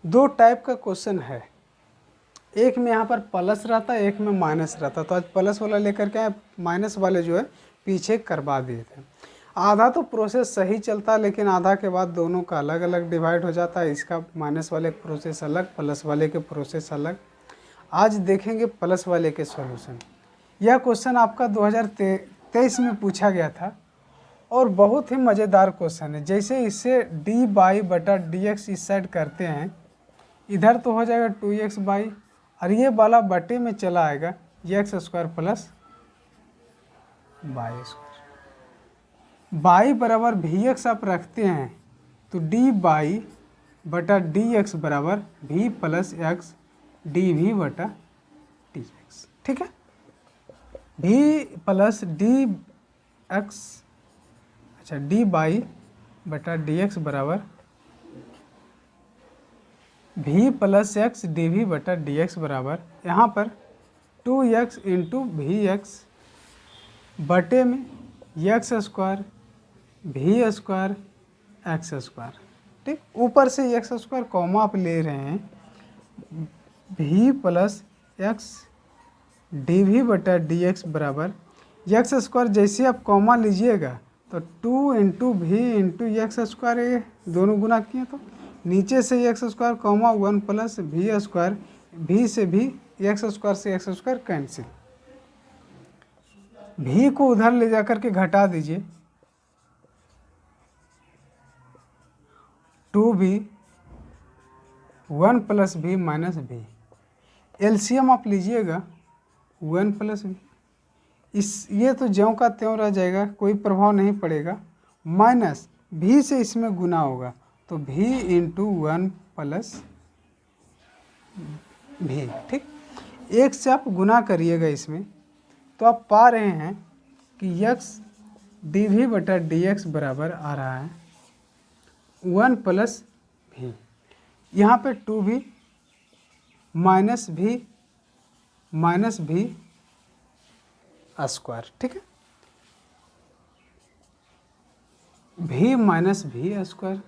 दो टाइप का क्वेश्चन है, एक में यहाँ पर प्लस रहता है, एक में माइनस रहता है। तो आज प्लस वाला लेकर के आए, माइनस वाले जो है पीछे करवा दिए थे। आधा तो प्रोसेस सही चलता है, लेकिन आधा के बाद दोनों का अलग अलग डिवाइड हो जाता है। इसका माइनस वाले के प्रोसेस अलग, प्लस वाले के प्रोसेस अलग। आज देखेंगे प्लस वाले के सॉल्यूशन। यह क्वेश्चन आपका 2023 में पूछा गया था और बहुत ही मज़ेदार क्वेश्चन है। जैसे इससे डी बाई बटा डी एक्स इस साइड करते हैं, इधर तो हो जाएगा 2x बाई, और ये वाला बटे में चला आएगा X square plus Y square. Y बराबर भी एक्स आप रखते हैं तो डी बाई बटा डी एक्स बराबर भी प्लस एक्स डी भी बटा डी एक्स। ठीक है, भी प्लस डी एक्स, अच्छा डी बाई बटा डी एक्स बराबर भी प्लस एक्स डी वी बटा डी एक्स बराबर यहाँ पर 2x इंटू भी एक्स बटे में एक्स स्क्वायर भी स्क्वायर एक्स स्क्वायर। ठीक, ऊपर से एक्स स्क्वायर कॉमा आप ले रहे हैं, भी प्लस एक्स डी वी बटा डी एक्स बराबर एक्स स्क्वायर। जैसे आप कॉमा लीजिएगा तो 2 इंटू भी इंटू एक्स स्क्वायर, ये दोनों गुना किए तो नीचे से एक्स स्क्वायर कॉमा 1 प्लस भी स्क्वायर, भी से भी एक्स स्क्वायर से एक्स स्क्वायर कैंसिल। भी को उधर ले जाकर के घटा दीजिए, 2b 1 प्लस भी माइनस भी। एलसीएम आप लीजिएगा 1 प्लस भी, इस ये तो ज्यों का त्यों रह जाएगा, कोई प्रभाव नहीं पड़ेगा। माइनस भी से इसमें गुना होगा तो भी इंटू 1 प्लस भी। ठीक, एक से आप गुना करिएगा इसमें तो आप पा रहे हैं कि x डी वी बटा डी एक्स बराबर आ रहा है 1 प्लस भी, यहाँ पे 2b माइनस भी स्क्वायर। ठीक है, भी माइनस भी स्क्वायर,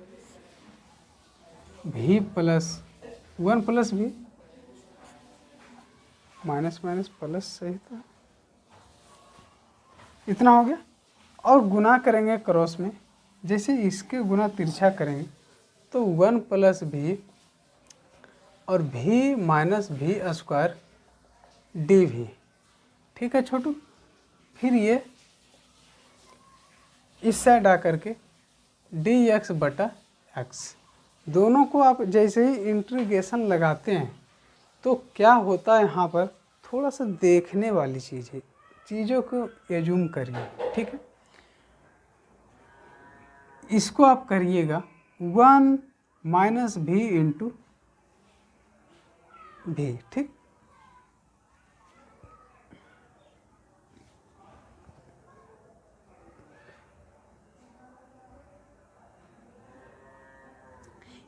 भी प्लस 1 प्लस भी, माइनस माइनस प्लस सही था, इतना हो गया। और गुना करेंगे क्रॉस में, जैसे इसके गुना तिरछा करेंगे तो 1 प्लस भी और भी माइनस भी स्क्वायर डी भी। ठीक है छोटू, फिर ये इस साइड आकर के डी एक्स बटा एक्स, दोनों को आप जैसे ही इंटीग्रेशन लगाते हैं तो क्या होता है, यहाँ पर थोड़ा सा देखने वाली चीज़ है, चीज़ों को एज्यूम करिए। ठीक है, इसको आप करिएगा 1 माइनस भी इंटू भी। ठीक,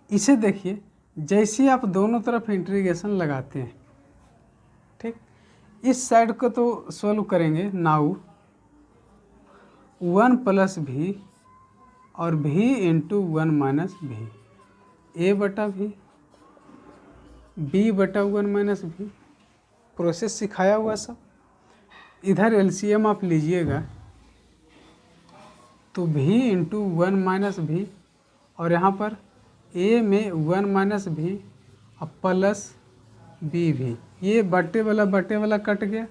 इसे देखिए, जैसे आप दोनों तरफ इंटीग्रेशन लगाते हैं, ठीक, इस साइड को तो सोल्व करेंगे नाउ 1 प्लस भी और भी इंटू 1 माइनस भी, ए बटा भी बी बटा 1 माइनस भी, प्रोसेस सिखाया हुआ सब। इधर एलसीएम आप लीजिएगा तो भी इंटू 1 माइनस भी, और यहाँ पर ए में 1 माइनस भी और प्लस बी भी, ये बटे वाला कट गया।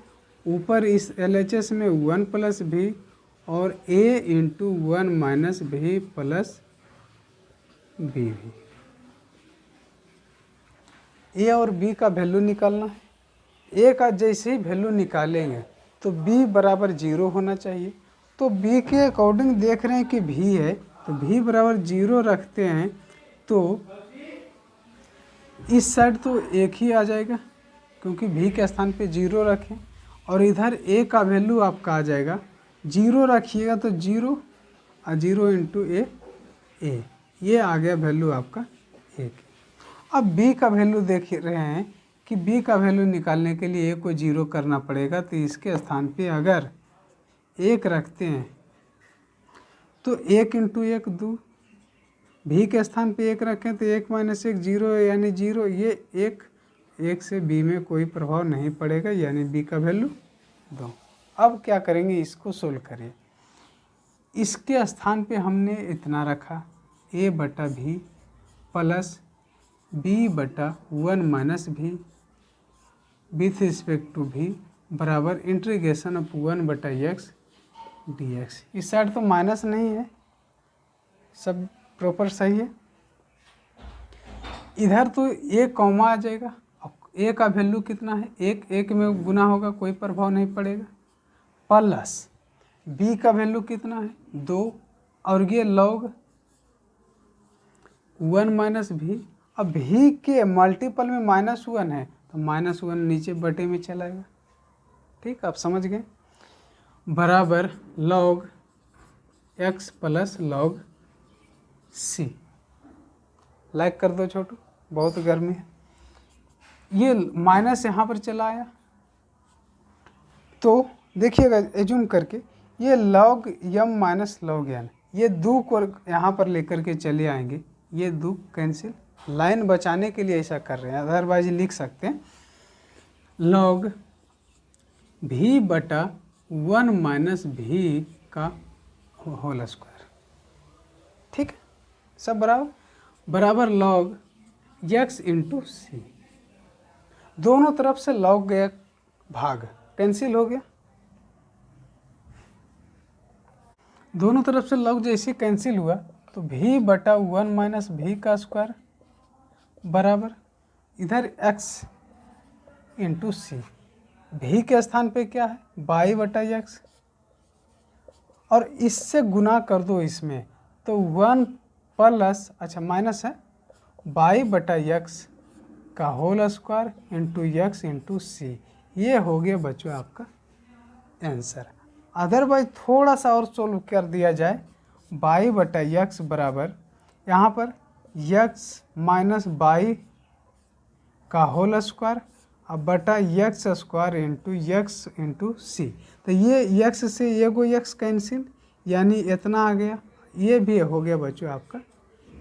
ऊपर इस एलएचएस में 1 प्लस भी और ए इंटू 1 माइनस भी प्लस बी भी। ए और बी का वैल्यू निकालना है। ए का जैसे ही वैल्यू निकालेंगे तो बी बराबर 0 होना चाहिए। तो बी के अकॉर्डिंग देख रहे हैं कि भी है, तो भी बराबर 0 रखते हैं तो इस साइड तो एक ही आ जाएगा, क्योंकि भी के स्थान पे 0 रखें, और इधर ए का वैल्यू आपका आ जाएगा 0 रखिएगा तो 0 और 0 इंटू ए, ये आ गया वैल्यू आपका 1। अब बी का वैल्यू देख रहे हैं कि बी का वैल्यू निकालने के लिए ए को 0 करना पड़ेगा, तो इसके स्थान पे अगर 1 रखते हैं तो 1 इंटू 1 2, भी के स्थान पे 1 रखें तो 1 माइनस 1 0 है, यानी 0। ये 1 से बी में कोई प्रभाव नहीं पड़ेगा, यानी बी का वैल्यू 2। अब क्या करेंगे, इसको सोल्व करिए। इसके स्थान पे हमने इतना रखा a बटा भी प्लस b बटा 1 माइनस भी विथ रिस्पेक्ट टू भी बराबर इंटीग्रेशन ऑफ 1 बटा x dx। इस साइड तो माइनस नहीं है, सब प्रॉपर सही है। इधर तो a कॉमा आ जाएगा। अब a का वैल्यू कितना है, 1 में गुना होगा, कोई प्रभाव नहीं पड़ेगा। प्लस b का वैल्यू कितना है, 2, और ये लॉग 1 माइनस भी। अब भी के मल्टीपल में -1 है तो -1 नीचे बटे में चला जाएगा। ठीक, आप समझ गए। बराबर log x plus log c। Like कर दो छोटू, बहुत गर्मी है। ये माइनस यहाँ पर चला आया तो देखिएगा एज्यूम करके, ये log m minus log n, ये 2 को यहाँ पर लेकर के चले आएंगे, ये 2 कैंसिल। लाइन बचाने के लिए ऐसा कर रहे हैं, अदरवाइज लिख सकते हैं लॉग भी बटा 1 माइनस भी का होल स्क्वायर। ठीक है, सब बराबर लॉग x इंटू सी। दोनों तरफ से लॉग गया, भाग कैंसिल हो गया। दोनों तरफ से लॉग जैसे कैंसिल हुआ तो भी बटा 1 माइनस भी का स्क्वायर बराबर इधर x इंटू सी। भी के स्थान पे क्या है, बाई बटा x, और इससे गुना कर दो इसमें तो 1 प्लस, अच्छा माइनस है, बाई बटा x का whole square into x into सी। ये हो गया बच्चों आपका आंसर। अदरवाइज थोड़ा सा और सोल्व कर दिया जाए, बाई बटा x बराबर यहाँ पर x माइनस बाई का होल स्क्वायर अब बटा x square into x into सी। तो ये x से ये को x कैंसिल, यानी इतना आ गया। ये भी हो गया बच्चों आपका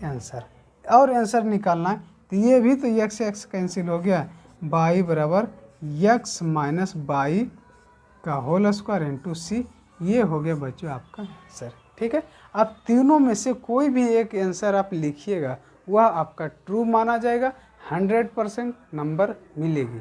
आंसर। और आंसर निकालना है तो ये भी तो x कैंसिल हो गया, बाई बराबर x माइनस बाई का होल स्क्वायर इंटू सी। ये हो गया बच्चों आपका आंसर। ठीक है, आप तीनों में से कोई भी एक आंसर आप लिखिएगा, वह आपका ट्रू माना जाएगा, 100% नंबर मिलेगी।